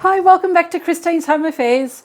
Hi, welcome back to Christine's Home Affairs.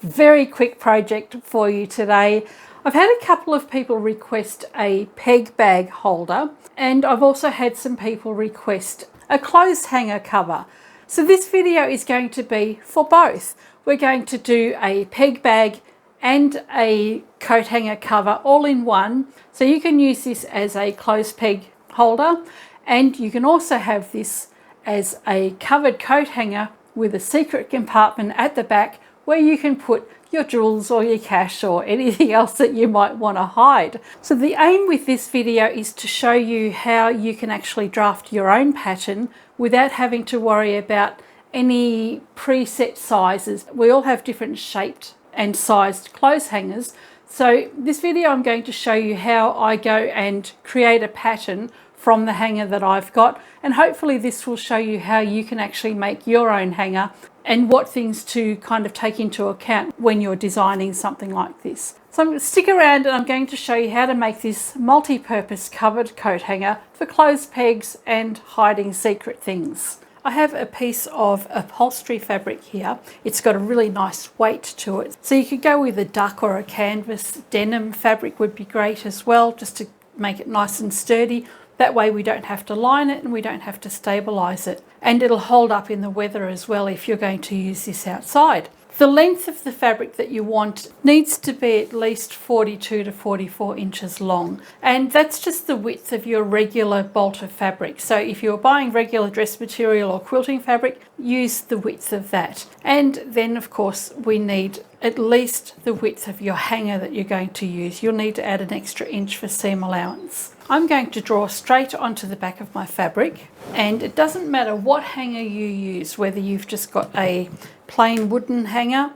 Very quick project for you today. I've had a couple of people request a peg bag holder, and I've also had some people request a clothes hanger cover. So this video is going to be for both. We're going to do a peg bag and a coat hanger cover all in one. So you can use this as a clothes peg holder, and you can also have this as a covered coat hanger with a secret compartment at the back where you can put your jewels or your cash or anything else that you might want to hide. So the aim with this video is to show you how you can actually draft your own pattern without having to worry about any preset sizes. We all have different shaped and sized clothes hangers. So this video I'm going to show you how I go and create a pattern from the hanger that I've got, and hopefully this will show you how you can actually make your own hanger and what things to kind of take into account when you're designing something like this. So stick around and I'm going to show you how to make this multi-purpose covered coat hanger for clothes pegs and hiding secret things. I have a piece of upholstery fabric here. It's got a really nice weight to it. So you could go with a duck or a canvas. Denim fabric would be great as well, just to make it nice and sturdy. That way we don't have to line it and we don't have to stabilize it. And it'll hold up in the weather as well if you're going to use this outside. The length of the fabric that you want needs to be at least 42 to 44 inches long. And that's just the width of your regular bolt of fabric. So if you're buying regular dress material or quilting fabric, use the width of that. And then of course we need at least the width of your hanger that you're going to use. You'll need to add an extra inch for seam allowance. I'm going to draw straight onto the back of my fabric, and it doesn't matter what hanger you use, whether you've just got a plain wooden hanger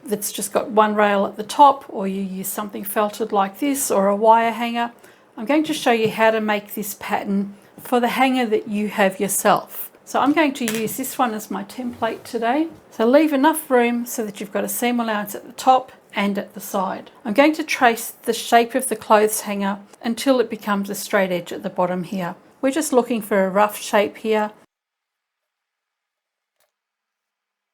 that's just got one rail at the top, or you use something felted like this, or a wire hanger. I'm going to show you how to make this pattern for the hanger that you have yourself. So I'm going to use this one as my template today. So leave enough room so that you've got a seam allowance at the top and at the side. I'm going to trace the shape of the clothes hanger until it becomes a straight edge at the bottom here. We're just looking for a rough shape here.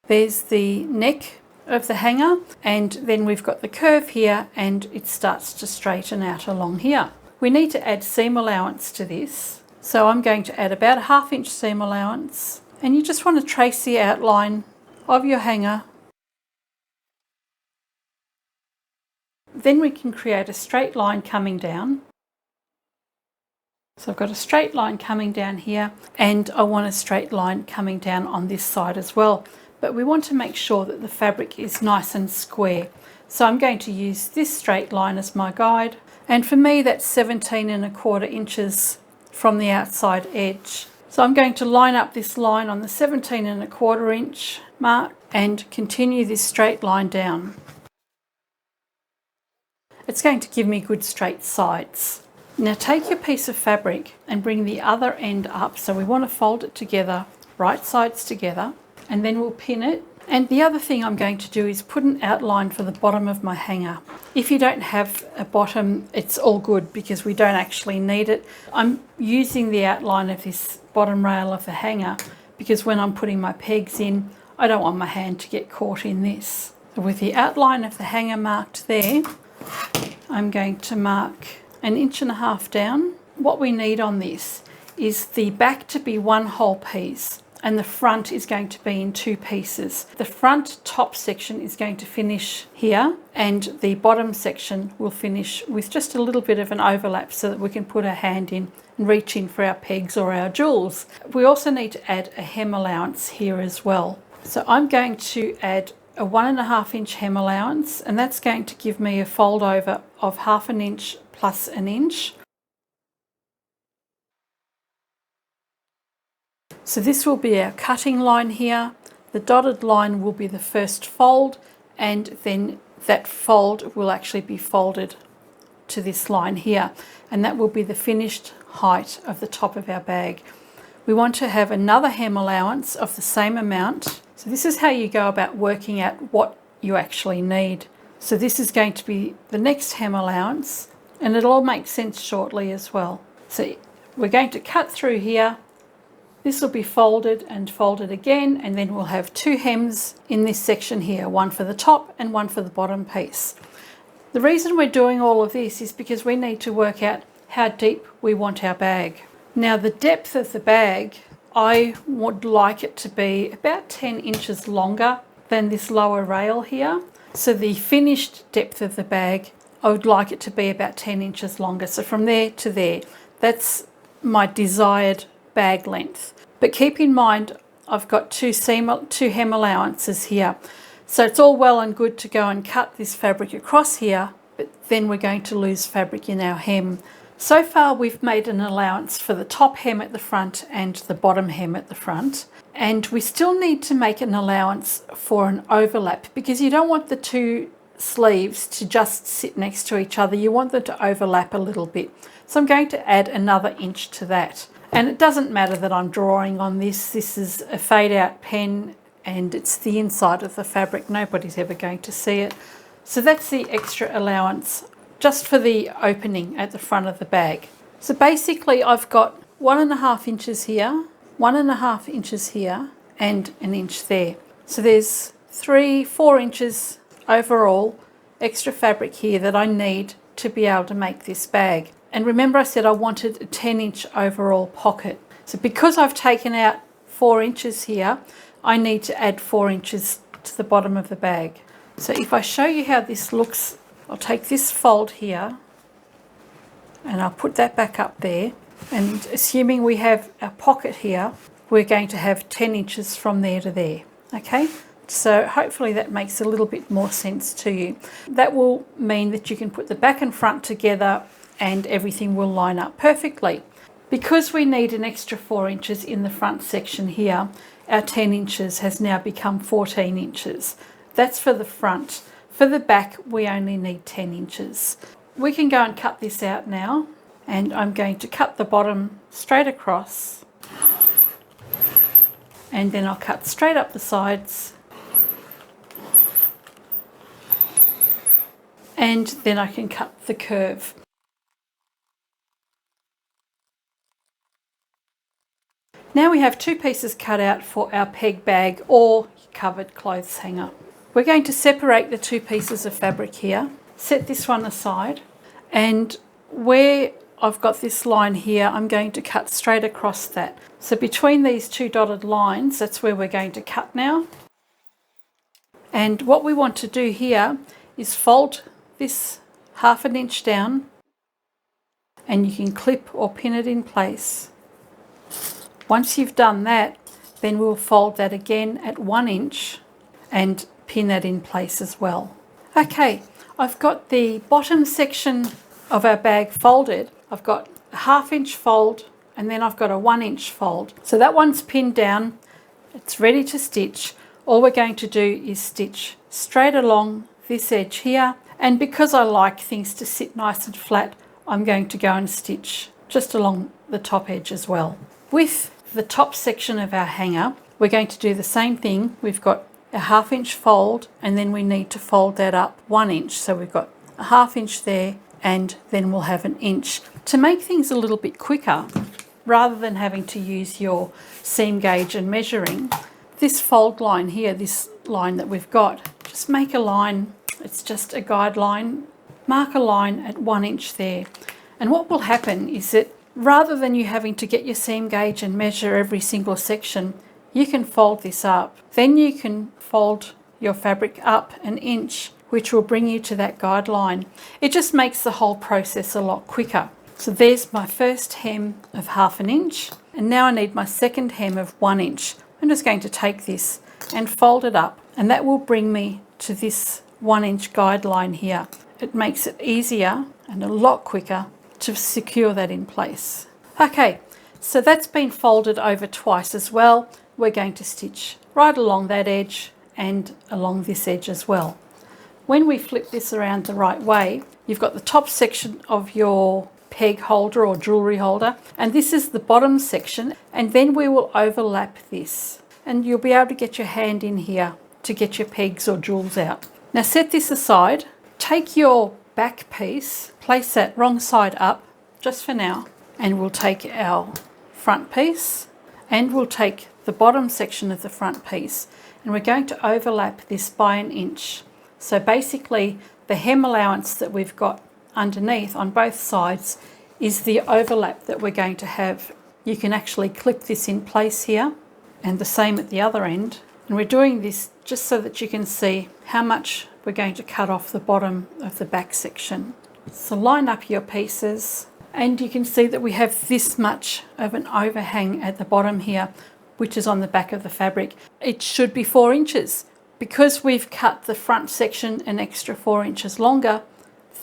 There's the neck of the hanger, and then we've got the curve here, and it starts to straighten out along here. We need to add seam allowance to this. So I'm going to add about a 1/2 inch seam allowance, and you just want to trace the outline of your hanger. Then we can create a straight line coming down. So I've got a straight line coming down here, and I want a straight line coming down on this side as well. But we want to make sure that the fabric is nice and square. So I'm going to use this straight line as my guide. And for me, that's 17¼ inches from the outside edge. So I'm going to line up this line on the 17¼ inch mark and continue this straight line down. It's going to give me good straight sides. Now take your piece of fabric and bring the other end up. So we want to fold it together, right sides together, and then we'll pin it. And the other thing I'm going to do is put an outline for the bottom of my hanger. If you don't have a bottom, it's all good because we don't actually need it. I'm using the outline of this bottom rail of the hanger because when I'm putting my pegs in, I don't want my hand to get caught in this. So with the outline of the hanger marked there, I'm going to mark 1.5 inches down. What we need on this is the back to be one whole piece and the front is going to be in 2 pieces. The front top section is going to finish here, and the bottom section will finish with just a little bit of an overlap so that we can put our hand in and reach in for our pegs or our jewels. We also need to add a hem allowance here as well. So I'm going to add a 1.5 inch hem allowance, and that's going to give me a fold over of 1/2 inch plus 1 inch. So this will be our cutting line here. The dotted line will be the first fold, and then that fold will actually be folded to this line here, and that will be the finished height of the top of our bag. We want to have another hem allowance of the same amount. So this is how you go about working out what you actually need. So this is going to be the next hem allowance, and it'll all make sense shortly as well. So we're going to cut through here This will be folded and folded again, and then we'll have 2 hems in this section here, one for the top and one for the bottom piece. The reason we're doing all of this is because we need to work out how deep we want our bag. Now the depth of the bag, I would like it to be about 10 inches longer than this lower rail here. So the finished depth of the bag, I would like it to be about 10 inches longer. So from there to there, that's my desired bag length. But keep in mind, I've got two hem allowances here. So it's all well and good to go and cut this fabric across here, but then we're going to lose fabric in our hem. So far we've made an allowance for the top hem at the front and the bottom hem at the front. And we still need to make an allowance for an overlap, because you don't want the 2 sleeves to just sit next to each other. You want them to overlap a little bit. So I'm going to add another inch to that. And it doesn't matter that I'm drawing on this. This is a fade out pen and it's the inside of the fabric. Nobody's ever going to see it. So that's the extra allowance just for the opening at the front of the bag. So basically I've got 1.5 inches here, 1.5 inches here, and an inch there. So there's 4 inches overall extra fabric here that I need to be able to make this bag. And remember I said I wanted a 10-inch overall pocket. So because I've taken out 4 inches here, I need to add 4 inches to the bottom of the bag. So if I show you how this looks, I'll take this fold here and I'll put that back up there. And assuming we have our pocket here, we're going to have 10 inches from there to there. Okay? So hopefully that makes a little bit more sense to you. That will mean that you can put the back and front together and everything will line up perfectly. Because we need an extra 4 inches in the front section here, our 10 inches has now become 14 inches. That's for the front. For the back, we only need 10 inches. We can go and cut this out now, and I'm going to cut the bottom straight across, and then I'll cut straight up the sides, and then I can cut the curve. Now we have 2 pieces cut out for our peg bag or covered clothes hanger. We're going to separate the 2 pieces of fabric here, set this one aside, and where I've got this line here, I'm going to cut straight across that. So between these 2 dotted lines, that's where we're going to cut now. And what we want to do here is fold this 1/2 inch down, and you can clip or pin it in place. Once you've done that, then we'll fold that again at 1 inch and pin that in place as well. Okay, I've got the bottom section of our bag folded. I've got a 1/2 inch fold and then I've got a 1 inch fold. So that one's pinned down, it's ready to stitch. All we're going to do is stitch straight along this edge here, and because I like things to sit nice and flat, I'm going to go and stitch just along the top edge as well. With the top section of our hanger, we're going to do the same thing. We've got a 1/2 inch fold and then we need to fold that up 1 inch. So we've got a 1/2 inch there and then we'll have an inch. To make things a little bit quicker, rather than having to use your seam gauge and measuring, this fold line here, this line that we've got, just make a line. It's just a guideline. Mark a line at 1 inch there. And what will happen is that rather than you having to get your seam gauge and measure every single section, you can fold this up. Then you can fold your fabric up 1 inch, which will bring you to that guideline. It just makes the whole process a lot quicker. So there's my first hem of 1/2 inch, and now I need my second hem of 1 inch. I'm just going to take this and fold it up, and that will bring me to this 1 inch guideline here. It makes it easier and a lot quicker to secure that in place. Okay, so that's been folded over twice as well. We're going to stitch right along that edge and along this edge as well. When we flip this around the right way, you've got the top section of your peg holder or jewellery holder, and this is the bottom section, and then we will overlap this, and you'll be able to get your hand in here to get your pegs or jewels out. Now set this aside, take your back piece, place that wrong side up just for now, and we'll take our front piece and we'll take the bottom section of the front piece and we're going to overlap this by 1 inch. So basically the hem allowance that we've got underneath on both sides is the overlap that we're going to have. You can actually clip this in place here, and the same at the other end. And we're doing this just so that you can see how much we're going to cut off the bottom of the back section. So line up your pieces, and you can see that we have this much of an overhang at the bottom here, which is on the back of the fabric. It should be 4 inches. Because we've cut the front section an extra 4 inches longer,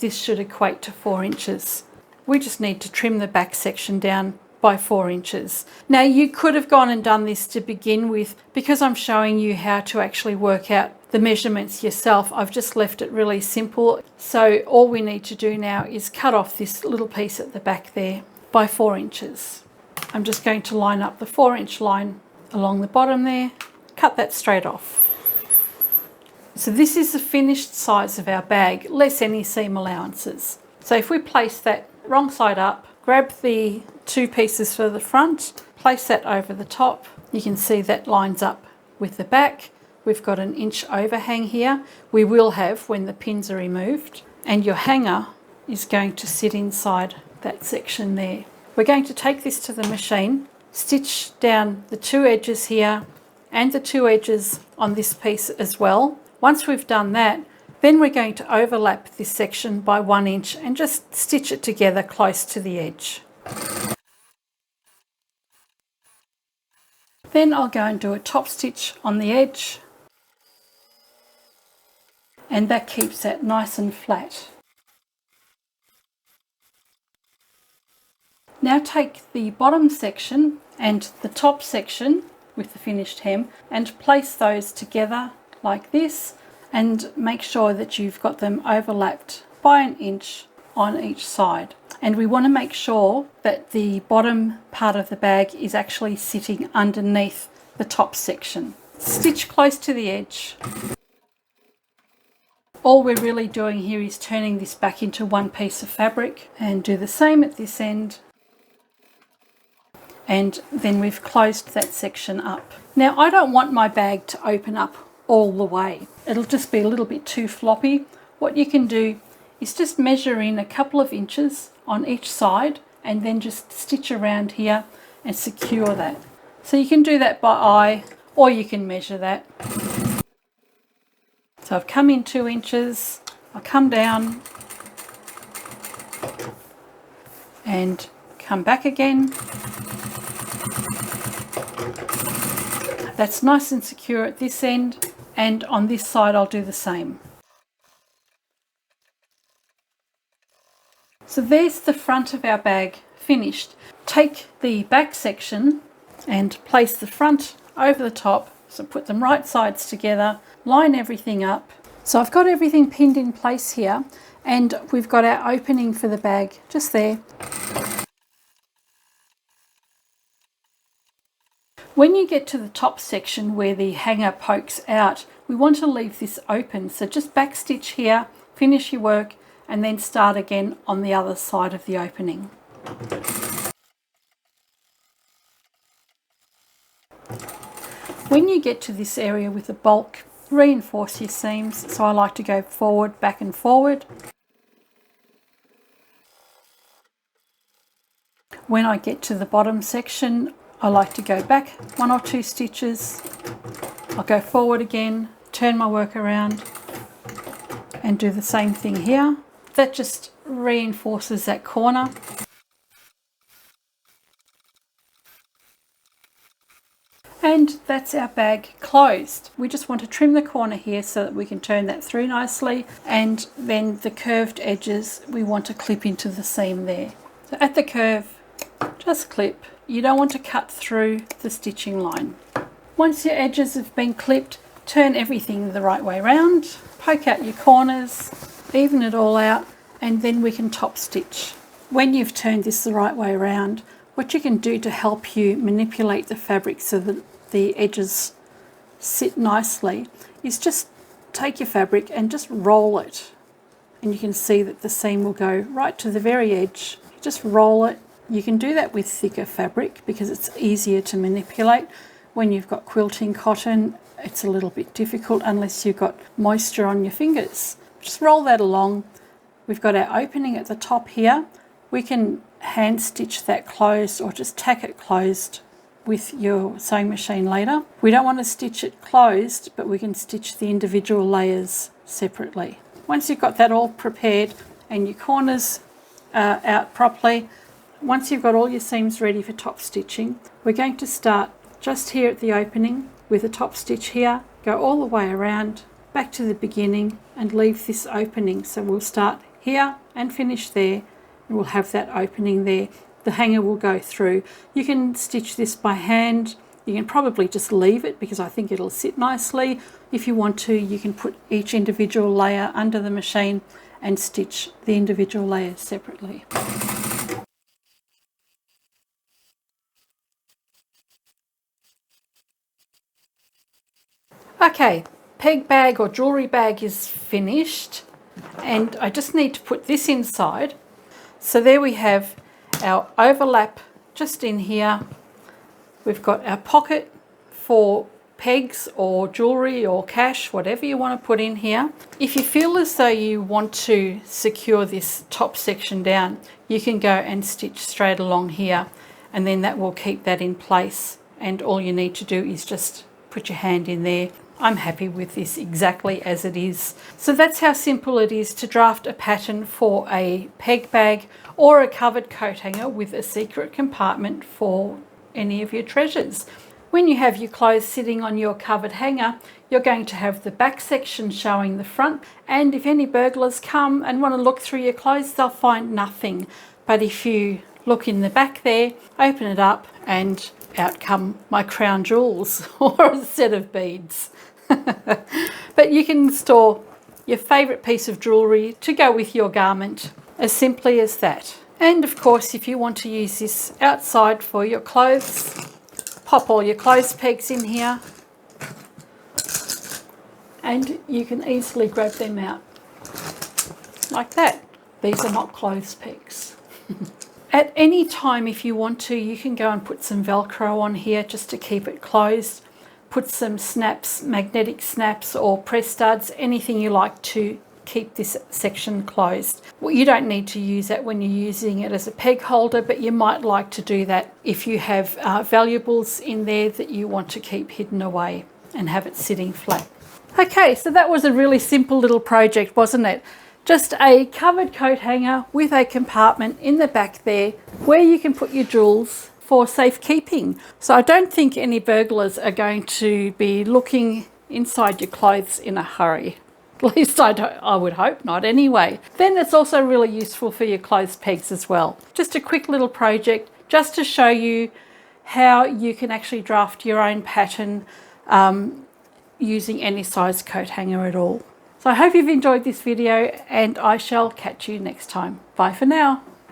this should equate to 4 inches. We just need to trim the back section down by 4 inches. Now you could have gone and done this to begin with. Because I'm showing you how to actually work out the measurements yourself, I've just left it really simple. So all we need to do now is cut off this little piece at the back there by 4 inches. I'm just going to line up the 4-inch line along the bottom there, cut that straight off. So this is the finished size of our bag, less any seam allowances. So if we place that wrong side up, grab the 2 pieces for the front, place that over the top, you can see that lines up with the back. We've got 1 inch overhang here. We will have when the pins are removed, and your hanger is going to sit inside that section there. We're going to take this to the machine, stitch down the 2 edges here and the 2 edges on this piece as well. Once we've done that, then we're going to overlap this section by 1 inch and just stitch it together close to the edge. Then I'll go and do a top stitch on the edge, and that keeps that nice and flat. Now take the bottom section and the top section with the finished hem and place those together like this, and make sure that you've got them overlapped by 1 inch on each side. And we want to make sure that the bottom part of the bag is actually sitting underneath the top section. Stitch close to the edge. All we're really doing here is turning this back into one piece of fabric, and do the same at this end. And then we've closed that section up. Now I don't want my bag to open up all the way. It'll just be a little bit too floppy. What you can do is just measure in a couple of inches on each side and then just stitch around here and secure that. So you can do that by eye, or you can measure that. So I've come in 2 inches, I'll come down and come back again. That's nice and secure at this end, and on this side I'll do the same. So there's the front of our bag finished. Take the back section and place the front over the top, so put them right sides together, line everything up. So I've got everything pinned in place here, and we've got our opening for the bag just there. When you get to the top section where the hanger pokes out, we want to leave this open. So just backstitch here, finish your work, and then start again on the other side of the opening. When you get to this area with the bulk, reinforce your seams. So I like to go forward, back and forward. When I get to the bottom section, I like to go back 1 or 2 stitches. I'll go forward again, turn my work around, and do the same thing here. That just reinforces that corner. And that's our bag closed. We just want to trim the corner here so that we can turn that through nicely, and then the curved edges we want to clip into the seam there. So at the curve, just clip. You don't want to cut through the stitching line. Once your edges have been clipped, turn everything the right way around, poke out your corners, even it all out, and then we can top stitch. When you've turned this the right way around, what you can do to help you manipulate the fabric so that the edges sit nicely is just take your fabric and just roll it. And you can see that the seam will go right to the very edge. Just roll it You can do that with thicker fabric because it's easier to manipulate. When you've got quilting cotton, it's a little bit difficult unless you've got moisture on your fingers. Just roll that along. We've got our opening at the top here. We can hand stitch that closed or just tack it closed with your sewing machine later. We don't want to stitch it closed, but we can stitch the individual layers separately. Once you've got that all prepared and your corners out properly, once you've got all your seams ready for top stitching, we're going to start just here at the opening with a top stitch here, go all the way around, back to the beginning and leave this opening. So we'll start here and finish there, and we'll have that opening there. The hanger will go through. You can stitch this by hand. You can probably just leave it because I think it'll sit nicely. If you want to, you can put each individual layer under the machine and stitch the individual layers separately. Okay, peg bag or jewellery bag is finished, and I just need to put this inside. So there we have our overlap just in here. We've got our pocket for pegs or jewellery or cash, whatever you want to put in here. If you feel as though you want to secure this top section down, you can go and stitch straight along here, and then that will keep that in place, and all you need to do is just put your hand in there. I'm happy with this exactly as it is. So that's how simple it is to draft a pattern for a peg bag or a covered coat hanger with a secret compartment for any of your treasures. When you have your clothes sitting on your covered hanger, you're going to have the back section showing the front, and if any burglars come and want to look through your clothes, they'll find nothing. But if you look in the back there, open it up, and out come my crown jewels or a set of beads. But you can store your favourite piece of jewellery to go with your garment, as simply as that. And of course, if you want to use this outside for your clothes, pop all your clothes pegs in here and you can easily grab them out like that. These are not clothes pegs. At any time, if you want to, you can go and put some Velcro on here just to keep it closed. Put some snaps, magnetic snaps or press studs, anything you like to keep this section closed. Well, you don't need to use that when you're using it as a peg holder, but you might like to do that if you have valuables in there that you want to keep hidden away and have it sitting flat. Okay, so that was a really simple little project, wasn't it? Just a covered coat hanger with a compartment in the back there where you can put your jewels for safekeeping. So I don't think any burglars are going to be looking inside your clothes in a hurry. At least I would hope not anyway. Then it's also really useful for your clothes pegs as well. Just a quick little project just to show you how you can actually draft your own pattern using any size coat hanger at all. So I hope you've enjoyed this video, and I shall catch you next time. Bye for now.